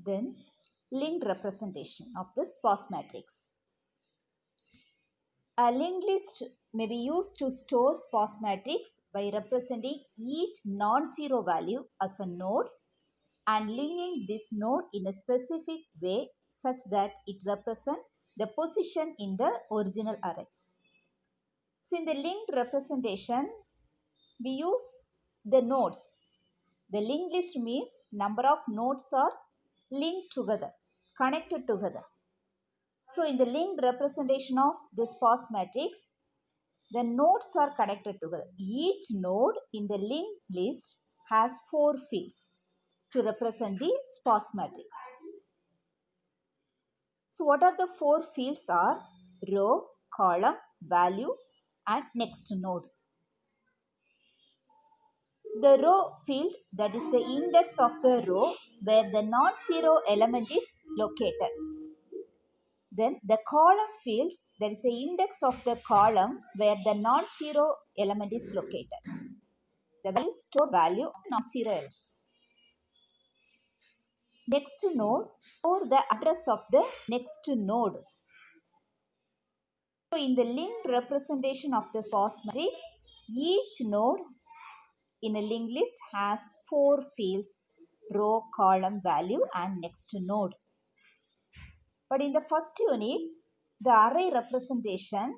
Then linked representation of the sparse matrix. A linked list may be used to store sparse matrix by representing each non-zero value as a node and linking this node in a specific way such that it represents the position in the original array. So in the linked representation, we use the nodes. The linked list means number of nodes are linked together, connected together. So in the linked representation of this sparse matrix, the nodes are connected together. Each node in the linked list has 4 fields to represent the sparse matrix. So what are the 4 fields are row, column, value and next node. The row field, that is the index of the row where the non-zero element is located. Then the column field, that is the index of the column where the non-zero element is located. The value store value of non-zero element. Next node, store the address of the next node. So in the linked representation of the sparse matrix, each node in a linked list has 4 fields: row, column, value and next node. But in the first unit, the array representation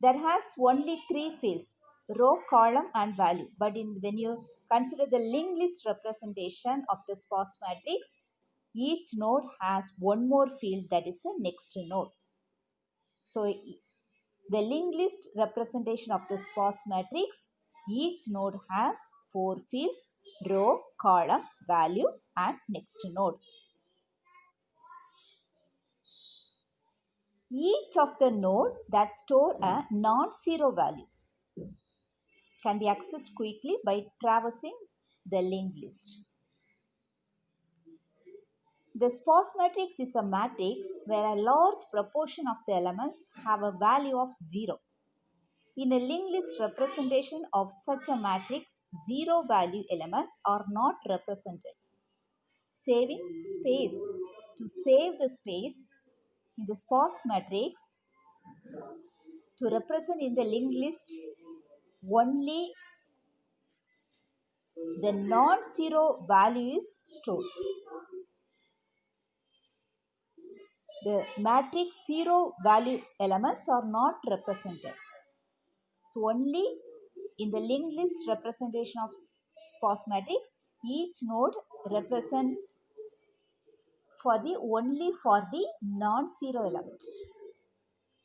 that has only 3 fields: row, column and value. But when you consider the linked list representation of the sparse matrix, each node has one more field, that is a next node. So the linked list representation of the sparse matrix, each node has 4 fields: row, column, value and next node. Each of the node that store a non-zero value can be accessed quickly by traversing the linked list. The sparse matrix is a matrix where a large proportion of the elements have a value of 0. In a linked list representation of such a matrix, zero value elements are not represented, saving space. To save the space in the sparse matrix, to represent in the linked list only the non-zero value is stored. The matrix zero value elements are not represented. So only in the linked list representation of sparse matrix, each node represent only for the non-zero element.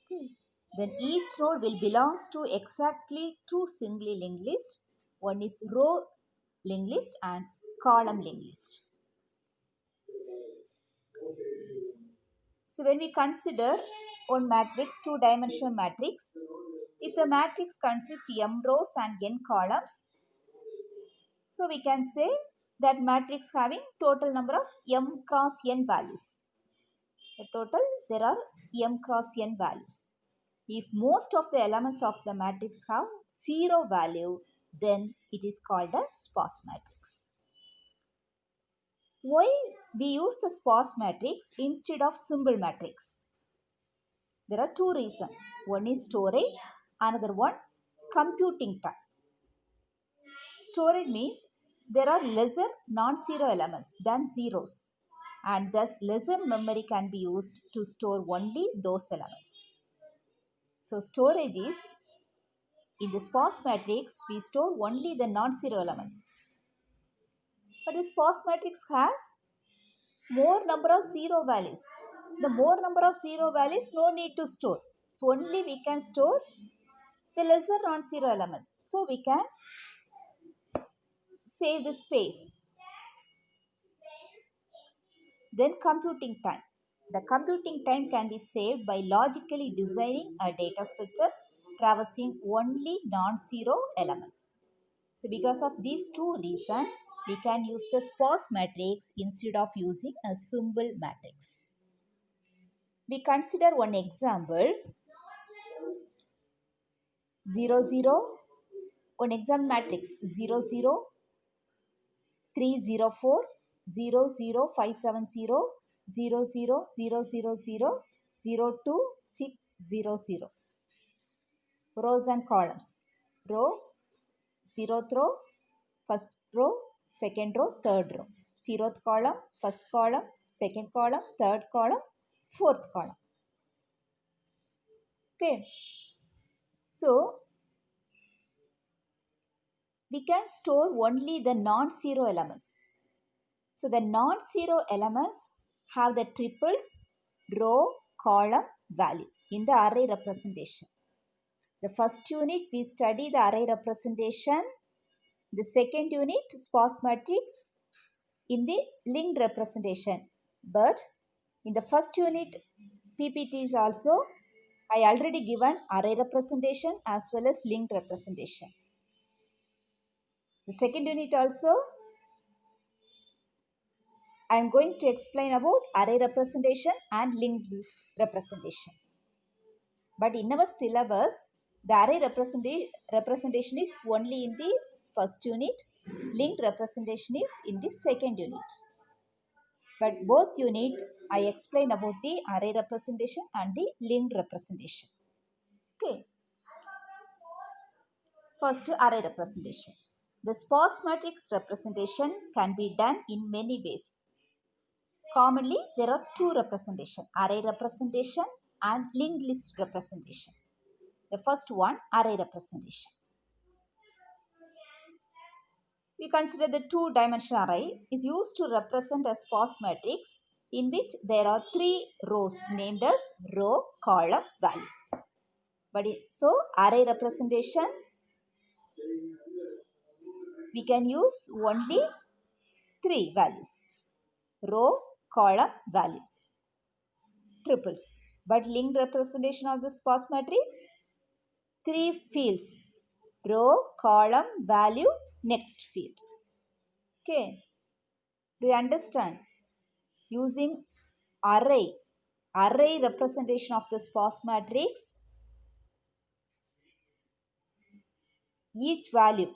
Okay. Then each node will belongs to exactly 2 singly linked lists. One is row linked list and column linked list. So when we consider one matrix, 2-dimensional matrix, if the matrix consists m rows and n columns, so we can say that matrix having total number of m cross n values. The total, there are m cross n values. If most of the elements of the matrix have 0 value, then it is called a sparse matrix. Why we use the sparse matrix instead of simple matrix? There are 2 reasons. One is storage, another one computing time. Storage means there are lesser non-zero elements than zeros, and thus lesser memory can be used to store only those elements. So storage is, in the sparse matrix, we store only the non-zero elements. But the sparse matrix has more number of zero values. The more number of zero values, no need to store. So only we can store the lesser non-zero elements. So we can save the space. Then computing time. The computing time can be saved by logically designing a data structure traversing only non-zero elements. So because of these 2 reasons, we can use the sparse matrix instead of using a simple matrix. We consider one example, 0, 0, one example matrix 0, 0, 3, 0, 4, 00570 00000 02600. Rows and columns. Row, zeroth row, first row, second row, third row. Zeroth column, first column, second column, third column, fourth column. Okay. So, we can store only the non-zero elements. So, the non-zero elements have the triples, row, column, value in the array representation. The first unit we study the array representation. The second unit sparse matrix in the linked representation. But in the first unit PPT is also I already given array representation as well as linked representation. The second unit also I am going to explain about array representation and linked list representation. But in our syllabus, the array representation is only in the first unit, linked representation is in the second unit. But both unit, I explain about the array representation and the linked representation. Okay. First, array representation. The sparse matrix representation can be done in many ways. Commonly, there are two representations, array representation and linked list representation. The first one, array representation. We consider the two-dimensional array is used to represent a sparse matrix in which there are three rows named as row, column, value. So, array representation, we can use only three values, row, column, value, triples. But linked representation of the sparse matrix, three fields, row, column, value, next field. Okay. Do you understand? Using array representation of the sparse matrix, each value,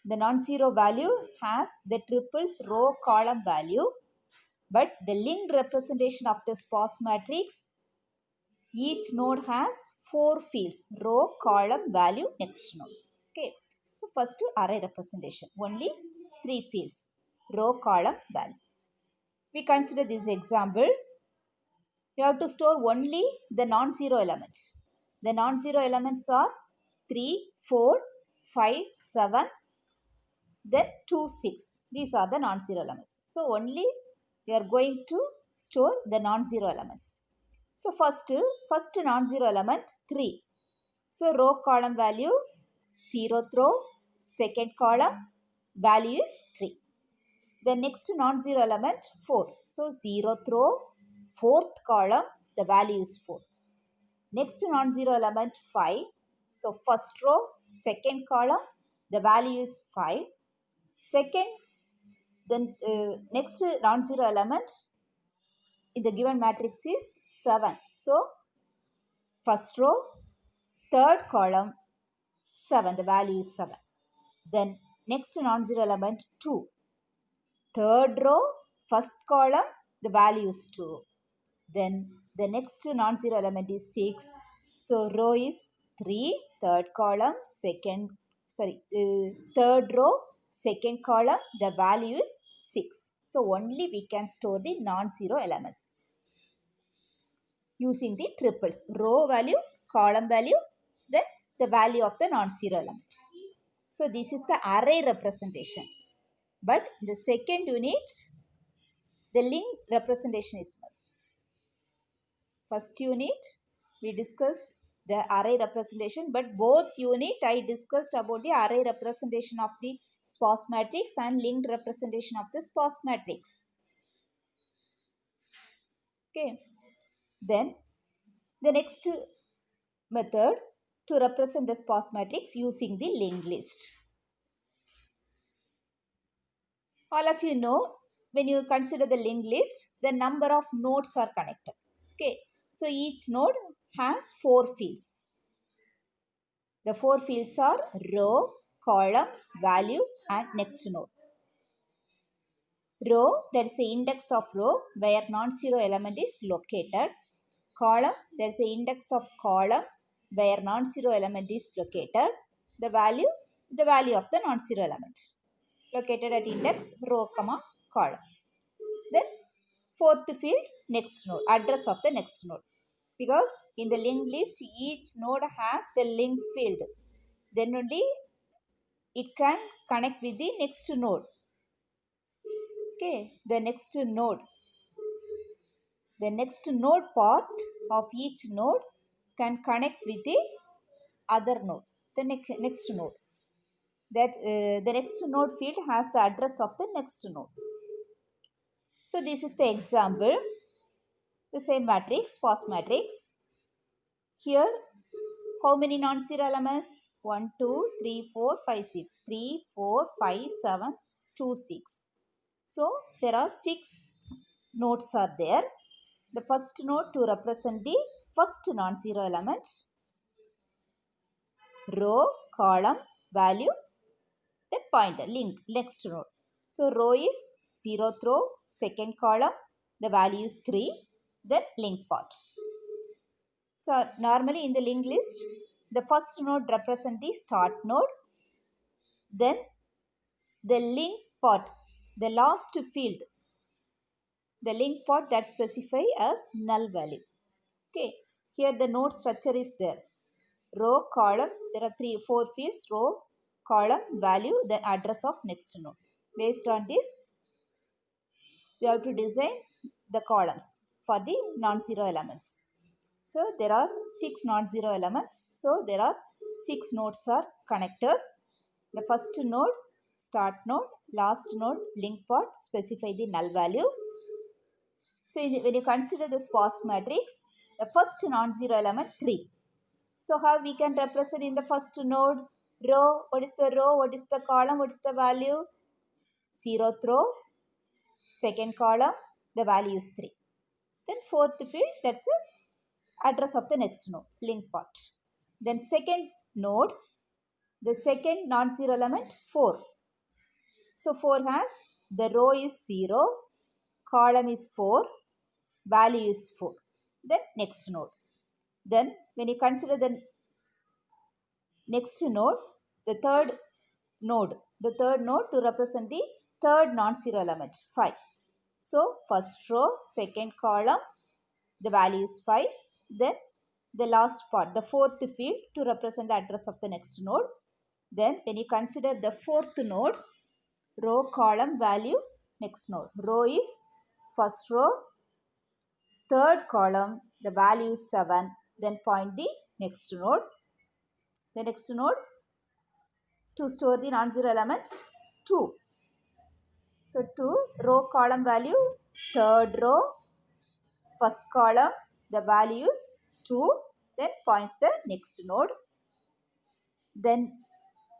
the non-zero value has the triples row, column, value. But the linked representation of the sparse matrix, each node has four fields, row, column, value, next node. Okay. So, first array representation, only three fields, row, column, value. We consider this example. We have to store only the non-zero elements. The non-zero elements are 3, 4, 5, 7, then 2, 6. These are the non-zero elements. So, only we are going to store the non-zero elements. So, first non-zero element 3. So, row column value 0th row, second column value is 3. The next non-zero element 4. So, 0th row, 4th column the value is 4. Next non-zero element 5. So, first row, second column the value is 5. Second, then next non-zero element in the given matrix is 7. So, first row, third column 7, the value is 7. Then next non-zero element 2. Third row, first column, the value is 2. Then the next non-zero element is 6. So, row is 3, third column, third row, second column, the value is 6. So, only we can store the non-zero elements using the triples, row value, column value, then the value of the non-zero elements. So, this is the array representation. But the second unit, the linked representation is must. First unit, we discussed the array representation, but both unit I discussed about the array representation of the sparse matrix and linked representation of the sparse matrix. Okay. Then the next method to represent the sparse matrix using the linked list. All of you know, when you consider the linked list, the number of nodes are connected. Okay. So, each node has 4 fields. The 4 fields are row, column, value and next node. Row, there is an index of row where non-zero element is located. Column, there is an index of column where non-zero element is located. The value of the non-zero element located at index row comma column. Then fourth field, next node, address of the next node. Because in the linked list, each node has the link field. Then only it can connect with the next node. Okay, the next node part of each node can connect with the other node, the next node. That the next node field has the address of the next node. So this is the example. The same matrix, sparse matrix. Here, how many non-zero elements? 1, 2, 3, 4, 5, 6. 3, 4, 5, 7, 2, 6. So there are 6 nodes are there. The first node to represent the first non-zero element. Row, column, value, then pointer, link, next node. So row is 0th row, second column, the value is 3, then link part. So normally in the linked list, the first node represents the start node, then the link part, the last field, the link part that specify as null value. Okay, here the node structure is there. Row, column, there are 4 fields, row, column, value, then address of next node. Based on this, we have to design the columns for the non-zero elements. So there are 6 non-zero elements. So there are 6 nodes are connected. The first node, start node, last node, link part, specify the null value. So when you consider the sparse matrix, the first non-zero element 3. So how we can represent in the first node? Row, what is the row? What is the column? What is the value? 0th row, second column, the value is 3. Then fourth field, that's the address of the next node, link part. Then second node, the second non-zero element 4. So 4 has, the row is 0, column is 4, value is 4. Then next node. Then when you consider the next node, the third node to represent the third non-zero element 5. So first row, second column, the value is 5. Then the last part, the fourth field to represent the address of the next node. Then when you consider the fourth node, row, column, value, next node. Row is first row, third column, the value is 7. Then point the next node. The next node to store the non-zero element 2. So 2, row, column, value, third row, first column, the value is 2. Then points the next node. Then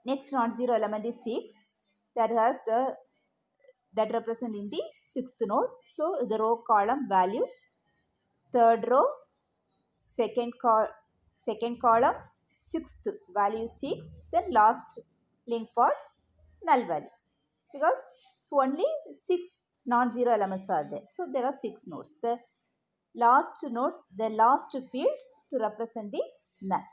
next non-zero element is 6. That represent in the sixth node. So the row, column, value, third row, second column, sixth value 6. Then last link part, null value. Because so only 6 non-zero elements are there. So there are 6 nodes. The last node, the last field to represent the null.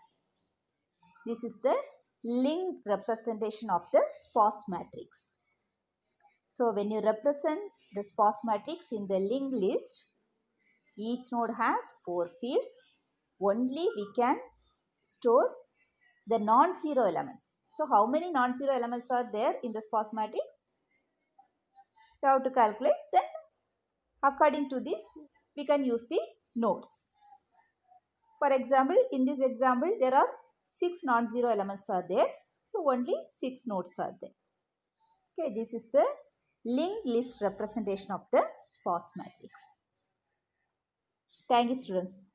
This is the linked representation of the sparse matrix. So when you represent the sparse matrix in the linked list, each node has 4 fields. Only we can store the non-zero elements. So how many non-zero elements are there in the sparse matrix? We have to calculate. Then according to this, we can use the nodes. For example, in this example, there are 6 non-zero elements are there. So only 6 nodes are there. Okay, this is the linked list representation of the sparse matrix. Thank you, students.